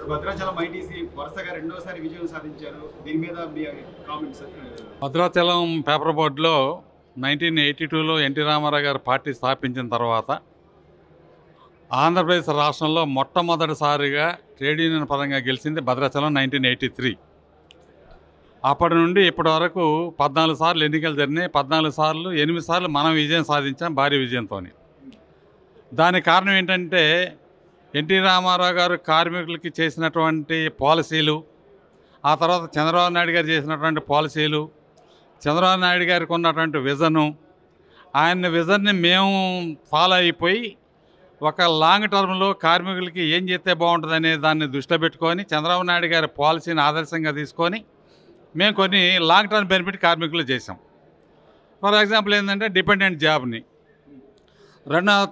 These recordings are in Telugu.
భద్రాచలం ఐటీసీ వరుసగా రెండోసారి విజయం సాధించారు. దీని మీద మీ కామెంట్స్? భద్రాచలం పేపర్ బోర్డులో 1982లో ఎన్టీ రామారావు గారు పార్టీ స్థాపించిన తర్వాత ఆంధ్రప్రదేశ్ రాష్ట్రంలో మొట్టమొదటిసారిగా ట్రేడ్ యూనియన్ పరంగా గెలిచింది భద్రాచలం 1983. అప్పటి నుండి ఇప్పటి వరకు 14 సార్లు ఎన్నికలు జరిగినాయి. 14 సార్లు 8 సార్లు మనం విజయం సాధించాం, భారీ విజయంతో. దానికి కారణం ఏంటంటే ఎన్టీ రామారావు గారు కార్మికులకి చేసినటువంటి పాలసీలు, ఆ తర్వాత చంద్రబాబు నాయుడు గారు చేసినటువంటి పాలసీలు, చంద్రబాబు నాయుడు గారికి ఉన్నటువంటి విజను, ఆయన విజన్ని మేము ఫాలో అయిపోయి ఒక లాంగ్ టర్మ్లో కార్మికులకి ఏం చేస్తే బాగుంటుందనే దాన్ని దృష్టిలో పెట్టుకొని చంద్రబాబు నాయుడు గారి పాలసీని ఆదర్శంగా తీసుకొని మేము కొన్ని లాంగ్ టర్మ్ బెనిఫిట్ కార్మికులు చేసాం. ఫర్ ఎగ్జాంపుల్ ఏంటంటే డిపెండెంట్ జాబ్ని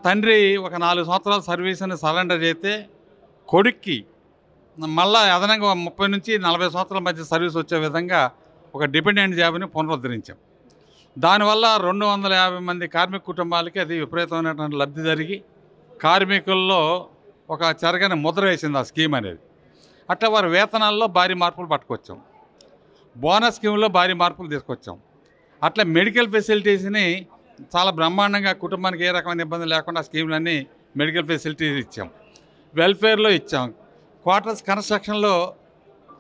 తండ్రి ఒక 4 సంవత్సరాల సర్వీస్ని సరెండర్ చేస్తే కొడుక్కి మళ్ళీ అదనంగా 30 నుంచి 40 సంవత్సరాల మధ్య సర్వీస్ వచ్చే విధంగా ఒక డిపెండెంట్ జాబ్ని పునరుద్ధరించాం. దానివల్ల 250 మంది కార్మిక కుటుంబాలకి అది విపరీతమైనటువంటి లబ్ధి జరిగి కార్మికుల్లో ఒక చెరగని ముద్ర వేసింది ఆ స్కీమ్ అనేది. అట్లా వారి వేతనాల్లో భారీ మార్పులు పట్టుకొచ్చాం, బోనస్ స్కీమ్లో భారీ మార్పులు తీసుకొచ్చాం. అట్లా మెడికల్ ఫెసిలిటీస్ని చాలా బ్రహ్మాండంగా కుటుంబానికి ఏ రకమైన ఇబ్బంది లేకుండా స్కీమ్లన్నీ మెడికల్ ఫెసిలిటీస్ ఇచ్చాం. వెల్ఫేర్లో ఇచ్చాం. క్వార్టర్స్ కన్స్ట్రక్షన్లో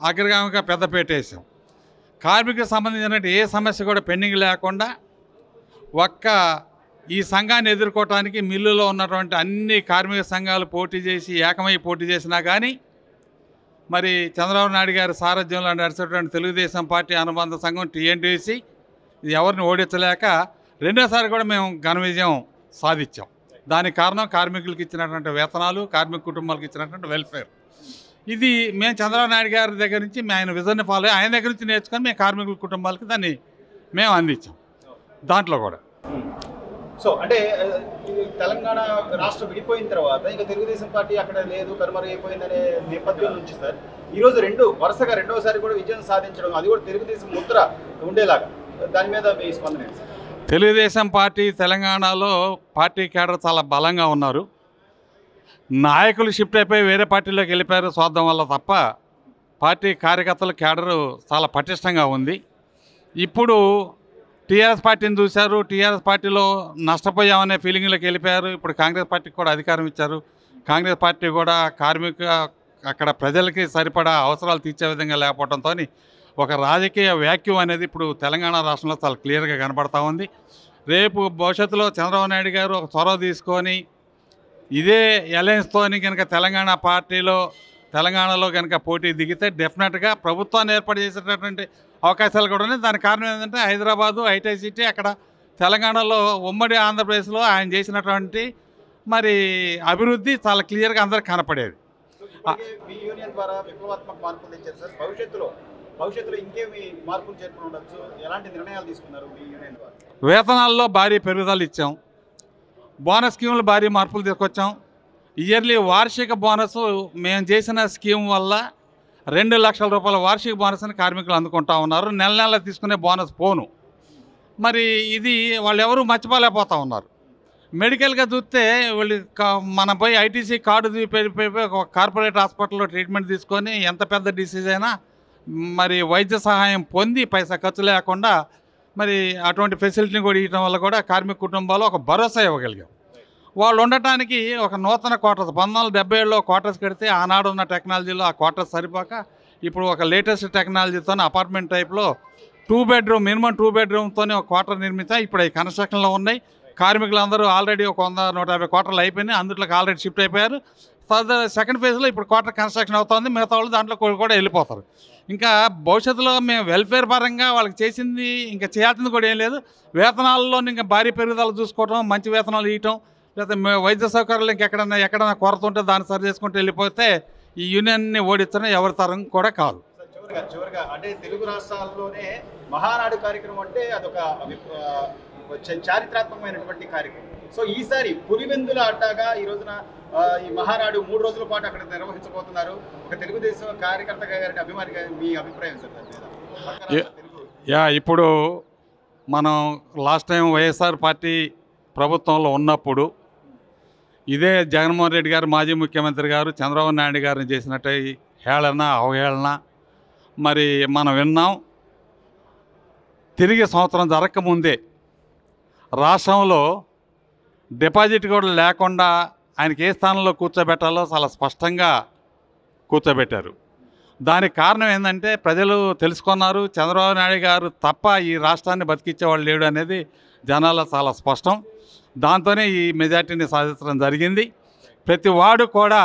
అగ్రగామిగా పెద్దపీట వేసాం. కార్మికులకు సంబంధించిన ఏ సమస్య కూడా పెండింగ్ లేకుండా ఈ సంఘాన్ని ఎదుర్కోవటానికి మిల్లులో ఉన్నటువంటి అన్ని కార్మిక సంఘాలు పోటీ చేసి ఏకమై పోటీ చేసినా కానీ మరి చంద్రబాబు నాయుడు గారి సారథ్యంలో నడిచేటువంటి తెలుగుదేశం పార్టీ అనుబంధ సంఘం టీఎన్టీసీ ఇది ఎవరిని ఓడించలేక రెండోసారి కూడా మేము ఘన విజయం సాధించాం. దానికి కారణం కార్మికులకు ఇచ్చినటువంటి వేతనాలు, కార్మిక కుటుంబాలకు ఇచ్చినటువంటి వెల్ఫేర్. ఇది మేము చంద్రబాబు నాయుడు గారి దగ్గర నుంచి ఆయన విజన్ని ఫాలో ఆయన దగ్గర నుంచి నేర్చుకొని మేము కార్మికుల కుటుంబాలకి దాన్ని మేము అందించాం. దాంట్లో కూడా సో అంటే తెలంగాణ రాష్ట్రం విడిపోయిన తర్వాత ఇంకా తెలుగుదేశం పార్టీ అక్కడ లేదు, కనుమరుగైపోయిందనే నేపథ్యం నుంచి సార్ ఈరోజు వరుసగా రెండోసారి కూడా విజయం సాధించడం, అది కూడా తెలుగుదేశం ముద్ర ఉండేలాగా, దాని మీద మీ స్పందన ఏంటి సార్? తెలుగుదేశం పార్టీ తెలంగాణలో పార్టీ కేడర్ చాలా బలంగా ఉన్నారు. నాయకులు షిఫ్ట్ అయిపోయి వేరే పార్టీలోకి వెళ్ళిపోయారు స్వార్థం వల్ల తప్ప పార్టీ కార్యకర్తల కేడరు చాలా పటిష్టంగా ఉంది. ఇప్పుడు టీఆర్ఎస్ పార్టీని చూశారు, టీఆర్ఎస్ పార్టీలో నష్టపోయామనే ఫీలింగ్లోకి వెళ్ళిపోయారు. ఇప్పుడు కాంగ్రెస్ పార్టీకి కూడా అధికారం ఇచ్చారు. కాంగ్రెస్ పార్టీ కూడా అక్కడ ప్రజలకి సరిపడా అవసరాలు తీర్చే విధంగా లేకపోవడంతో ఒక రాజకీయ వ్యాక్యూమ్ అనేది ఇప్పుడు తెలంగాణ రాష్ట్రంలో చాలా క్లియర్గా కనపడతా ఉంది. రేపు భవిష్యత్తులో చంద్రబాబు నాయుడు గారు ఒక చొరవ తీసుకొని ఇదే అలయన్స్తో కనుక తెలంగాణలో కనుక పోటీ దిగితే డెఫినెట్గా ప్రభుత్వాన్ని ఏర్పాటు చేసేటటువంటి అవకాశాలు కూడా ఉన్నాయి. దానికి కారణం ఏంటంటే హైదరాబాదు, ఐటీ సిటీ, అక్కడ తెలంగాణలో ఉమ్మడి ఆంధ్రప్రదేశ్లో ఆయన చేసినటువంటి మరి అభివృద్ధి చాలా క్లియర్గా అందరికి కనపడేది. మీ యూనియన్ ద్వారా విప్లవాత్మక మార్పులు తెచ్చారు సార్. భవిష్యత్తులో ఇంకేమి మార్పులు చేర్పులు ఉండొచ్చు, ఎలాంటి నిర్ణయాలు తీసుకున్నారు మీ యూనియన్ ద్వారా? వేతనాల్లో భారీ పెరుగుదల ఇచ్చాం, బోనస్ స్కీములు భారీ మార్పులు తీసుకొచ్చాం. ఇయర్లీ వార్షిక బోనస్ మేము చేసిన స్కీమ్ వల్ల 2 లక్షల రూపాయల వార్షిక బోనస్ని కార్మికులు అందుకుంటా ఉన్నారు. నెల నెల తీసుకునే బోనస్ పోను. మరి ఇది వాళ్ళు ఎవరు మర్చిపోలేకపోతూ ఉన్నారు. మెడికల్గా చూస్తే వీళ్ళు మనం పోయి ఐటీసీ కార్డు చూపిపోయి ఒక కార్పొరేట్ హాస్పిటల్లో ట్రీట్మెంట్ తీసుకొని ఎంత పెద్ద డిసీజ్ అయినా మరి వైద్య సహాయం పొంది పైసా ఖర్చు లేకుండా మరి అటువంటి ఫెసిలిటీని కూడా ఇవ్వడం వల్ల కూడా కార్మిక కుటుంబాలు ఒక భరోసా ఇవ్వగలిగాం. వాళ్ళు ఉండటానికి ఒక నూతన క్వార్టర్స్ 1977లో క్వార్టర్స్ కడితే ఆనాడు ఉన్న టెక్నాలజీలో ఆ క్వార్టర్స్ సరిపోక ఇప్పుడు ఒక లేటెస్ట్ టెక్నాలజీతో అపార్ట్మెంట్ టైప్లో 2 బెడ్రూమ్ మినిమం 2 బెడ్రూమ్తోనే ఒక క్వార్టర్ నిర్మించాం. ఇప్పుడు ఈ కన్స్ట్రక్షన్లో ఉన్నాయి. కార్మికులందరూ ఆల్రెడీ ఒక 100-150 క్వార్టర్లు అయిపోయినాయి. అందులోకి ఆల్రెడీ షిఫ్ట్ అయిపోయారు. సెకండ్ ఫేజ్లో ఇప్పుడు క్వార్టర్ కన్స్ట్రక్షన్ అవుతుంది. మిగతా వాళ్ళు దాంట్లో కూడా వెళ్ళిపోతారు. ఇంకా భవిష్యత్తులో మేము వెల్ఫేర్ పరంగా వాళ్ళకి చేసింది ఇంకా చేయాల్సింది కూడా ఏం లేదు. వేతనాల్లో ఇంకా భారీ పెరుగుదల చూసుకోవటం, మంచి వేతనాలు ఇవ్వటం, లేకపోతే వైద్య సౌకర్యాలు ఎక్కడైనా కొరత ఉంటే దాన్ని సరి చేసుకుంటూ వెళ్ళిపోతే ఈ యూనియన్ని ఓడించడం ఎవరి తరం కూడా కాదు. చివరిగా అంటే తెలుగు రాష్ట్రాల్లోనే మహానాడు కార్యక్రమం అంటే అదొక చారిత్రాత్మకమైనటువంటి కార్యక్రమం. సో ఈసారి పులివెందుల అడ్డాగా ఈ రోజున ఈ మహానాడు 3 రోజుల పాటు అక్కడ నిర్వహించబోతున్నారు. ఒక తెలుగుదేశం కార్యకర్తగా గారి అభిమానిగా మీ అభిప్రాయం సార్? ఇప్పుడు మనం లాస్ట్ టైం వైఎస్ఆర్ పార్టీ ప్రభుత్వంలో ఉన్నప్పుడు ఇదే జగన్మోహన్ రెడ్డి గారు, మాజీ ముఖ్యమంత్రి గారు చంద్రబాబు నాయుడు గారిని చేసినట్టు హేళన అవహేళన మరి మనం విన్నాం. తిరిగి సంవత్సరం జరగకముందే రాష్ట్రంలో డిపాజిట్ కూడా లేకుండా ఆయనకి ఏ స్థానంలో కూర్చోబెట్టాలో చాలా స్పష్టంగా కూర్చోబెట్టారు. దానికి కారణం ఏంటంటే ప్రజలు తెలుసుకున్నారు, చంద్రబాబు నాయుడు గారు తప్ప ఈ రాష్ట్రాన్ని బతికించేవాళ్ళు లేడు అనేది జనాల్లో చాలా స్పష్టం. దాంతోనే ఈ మెజార్టీని సాధించడం జరిగింది. ప్రతి వాడు కూడా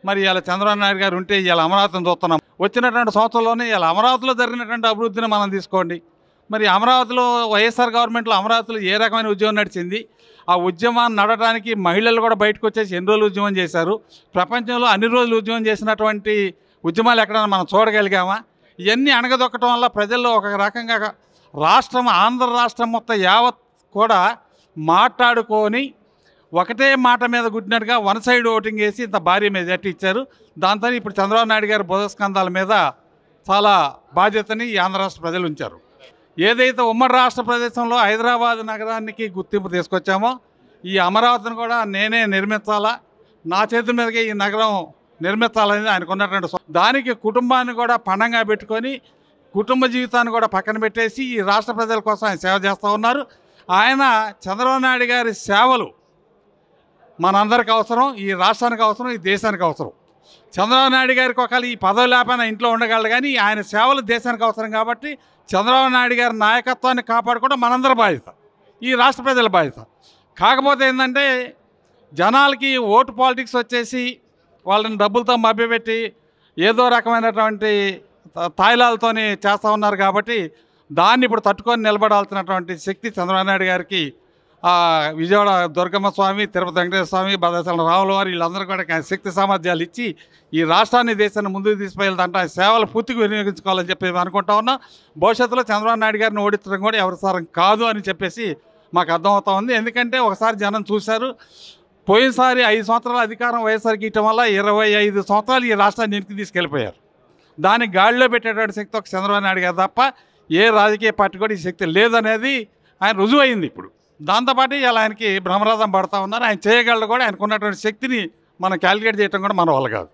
మరి ఇలా చంద్రబాబు నాయుడు గారు ఉంటే ఇలా అమరావతిని చూస్తున్నాం. వచ్చినటువంటి సంవత్సరంలోనే ఇలా అమరావతిలో జరిగినటువంటి అభివృద్ధిని మనం తీసుకోండి. మరి అమరావతిలో వైఎస్ఆర్ గవర్నమెంట్లో అమరావతిలో ఏ రకమైన ఉద్యమం నడిచింది? ఆ ఉద్యమాన్ని నడవడానికి మహిళలు కూడా బయటకు వచ్చేసి ఎన్ని రోజులు ఉద్యమం చేశారు? ప్రపంచంలో అన్ని రోజులు ఉద్యమం చేసినటువంటి ఉద్యమాలు ఎక్కడైనా మనం చూడగలిగామా? ఇవన్నీ అణగదొక్కటం వల్ల ప్రజల్లో ఒక రకంగా రాష్ట్రం, ఆంధ్ర రాష్ట్రం మొత్తం యావత్ కూడా మాట్లాడుకొని ఒకటే మాట మీద గుడ్డినట్టుగా వన్ సైడ్ ఓటింగ్ వేసి ఇంత భారీ మెజార్టీ ఇచ్చారు. దాంతో ఇప్పుడు చంద్రబాబు నాయుడు గారి బుధస్కంధాల మీద చాలా బాధ్యతని ఈ ఆంధ్ర రాష్ట్ర ప్రజలు ఉంచారు. ఏదైతే ఉమ్మడి రాష్ట్ర ప్రదేశంలో హైదరాబాద్ నగరానికి గుర్తింపు తీసుకొచ్చామో ఈ అమరావతిని కూడా నేనే నిర్మించాలా, నా చేతుల మీదకే ఈ నగరం నిర్మించాలనేది ఆయనకు ఉన్నటువంటి దానికి కుటుంబాన్ని కూడా పణంగా పెట్టుకొని కుటుంబ జీవితాన్ని కూడా పక్కన పెట్టేసి ఈ రాష్ట్ర ప్రజల కోసం ఆయన సేవ చేస్తూ ఉన్నారు. ఆయన చంద్రబాబు నాయుడు గారి సేవలు మనందరికి అవసరం, ఈ రాష్ట్రానికి అవసరం, ఈ దేశానికి అవసరం. చంద్రబాబు నాయుడు గారికి ఒకవేళ ఈ పదవి లేకపోయినా ఇంట్లో ఉండగలడు, కానీ ఆయన సేవలు దేశానికి అవసరం. కాబట్టి చంద్రబాబు నాయుడు గారి నాయకత్వాన్ని కాపాడుకోవడం మనందరి బాధ్యత, ఈ రాష్ట్ర ప్రజల బాధ్యత. కాకపోతే ఏంటంటే జనాలకి ఓటు పాలిటిక్స్ వచ్చేసి వాళ్ళని డబ్బులతో మభ్యపెట్టి ఏదో రకమైనటువంటి తాయిలాలతోని చేస్తూ ఉన్నారు. కాబట్టి దాన్ని ఇప్పుడు తట్టుకొని నిలబడాల్సినటువంటి శక్తి చంద్రబాబు నాయుడు గారికి విజయవాడ దుర్గమ్మ స్వామి, తిరుపతి వెంకటేశ్వర స్వామి, భద్రాచలం రాముల వారు వీళ్ళందరూ కూడా శక్తి సామర్థ్యాలు ఇచ్చి ఈ రాష్ట్రాన్ని, దేశాన్ని ముందుకు తీసుకువెళ్తాంటే ఆ సేవలు పూర్తిగా వినియోగించుకోవాలని చెప్పి అనుకుంటా ఉన్నాం. భవిష్యత్తులో చంద్రబాబు నాయుడు గారిని ఓడించడం కూడా ఎవరి సారం కాదు అని చెప్పేసి మాకు అర్థమవుతా ఉంది. ఎందుకంటే ఒకసారి జనం చూశారు, పోయినసారి 5 సంవత్సరాల అధికారం వైఎస్ఆర్కి ఇవ్వటం వల్ల 25 సంవత్సరాలు ఈ రాష్ట్రాన్ని వెనక్కి తీసుకెళ్ళిపోయారు. దాన్ని గాడిలో పెట్టేటువంటి శక్తి ఒక చంద్రబాబు నాయుడు గారు తప్ప ఏ రాజకీయ పార్టీ కూడా ఈ శక్తి లేదనేది ఆయన రుజువు అయింది. ఇప్పుడు దాంతోపాటు ఇలా ఆయనకి బ్రహ్మరథం పడుతూ ఉన్నారు. ఆయన చేయగలడు కూడా, ఆయనకు ఉన్నటువంటి శక్తిని మనం క్యాలిక్యులేట్ చేయడం కూడా మన వల్ల కాదు.